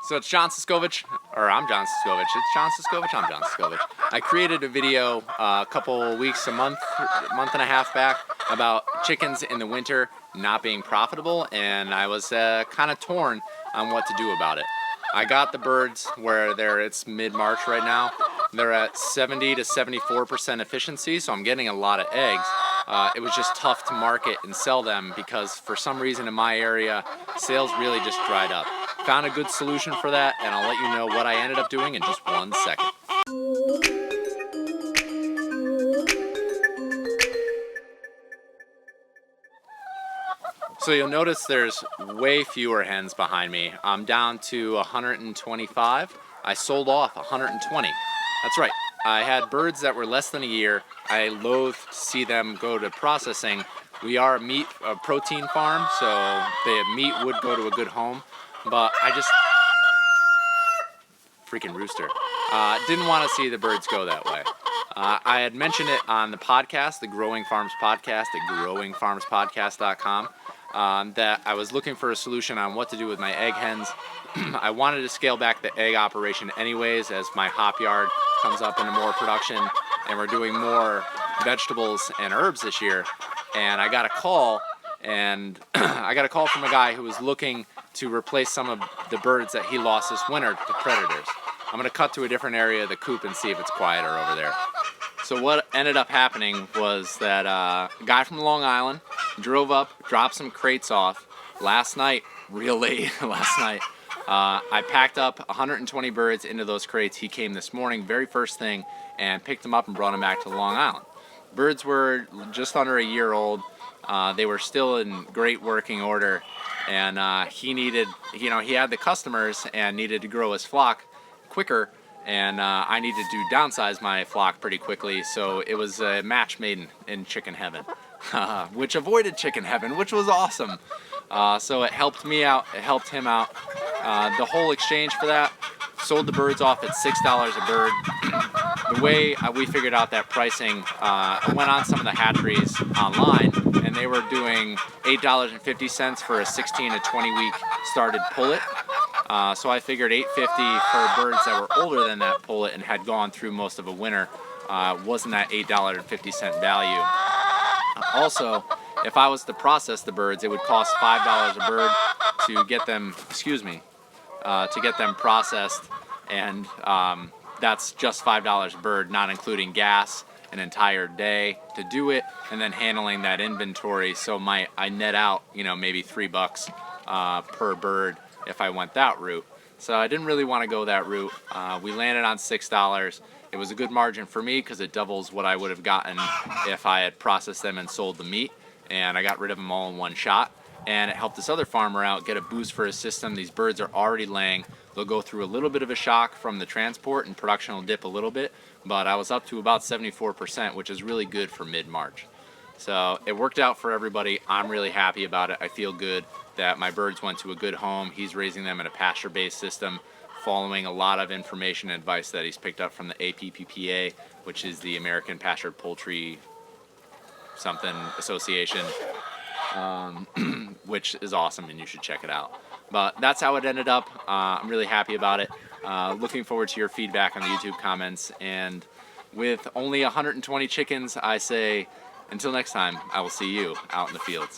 So it's John Siskovich, or I'm John Siskovich. It's John Siskovich, I'm John Siskovich. I created a video a couple weeks, a month and a half back about chickens in the winter not being profitable, and I was kind of torn on what to do about it. I got the birds where it's mid-March right now. They're at 70 to 74% efficiency, so I'm getting a lot of eggs. It was just tough to market and sell them because for some reason in my area, sales really just dried up. Found a good solution for that, and I'll let you know what I ended up doing in just 1 second. So you'll notice there's way fewer hens behind me. I'm down to 125. I sold off 120. That's right. I had birds that were less than a year. I loathe to see them go to processing. We are a protein farm, so the meat would go to a good home. But I just, freaking rooster, didn't want to see the birds go that way. I had mentioned it on the podcast, the Growing Farms Podcast at growingfarmspodcast.com, that I was looking for a solution on what to do with my egg hens. I wanted to scale back the egg operation anyways as my hop yard comes up into more production and we're doing more vegetables and herbs this year. And I got a call from a guy who was looking to replace some of the birds that he lost this winter to predators. I'm going to cut to a different area of the coop and see if it's quieter over there. So what ended up happening was that a guy from Long Island drove up, dropped some crates off last night, real late last night. I packed up 120 birds into those crates. He came this morning, very first thing, and picked them up and brought them back to Long Island. Birds were just under a year old. They were still in great working order, and he had the customers and needed to grow his flock quicker, and I needed to downsize my flock pretty quickly, so it was a match made in chicken heaven, which avoided chicken heaven, which was awesome. So it helped me out, it helped him out. The whole exchange for that, sold the birds off at $6 a bird. The way we figured out that pricing, I went on some of the hatcheries online, and they were doing $8.50 for a 16 to 20 week started pullet. So I figured $8.50 for birds that were older than that pullet and had gone through most of a winter. Wasn't that $8.50 value. Also, if I was to process the birds, it would cost $5 a bird to get them, processed, and that's just $5 a bird, not including gas, an entire day to do it, and then handling that inventory. So I net out, maybe $3 per bird if I went that route. So I didn't really want to go that route. We landed on $6. It was a good margin for me because it doubles what I would have gotten if I had processed them and sold the meat, and I got rid of them all in one shot. And it helped this other farmer out get a boost for his system. These birds are already laying. They'll go through a little bit of a shock from the transport, and production will dip a little bit, but I was up to about 74%, which is really good for mid-March. So it worked out for everybody. I'm really happy about it. I feel good that my birds went to a good home. He's raising them in a pasture-based system, following a lot of information and advice that he's picked up from the APPPA, which is the American Pastured Poultry Association, which is awesome, and you should check it out. But that's how it ended up. I'm really happy about it. Looking forward to your feedback on the YouTube comments. And with only 120 chickens, I say, until next time, I will see you out in the fields.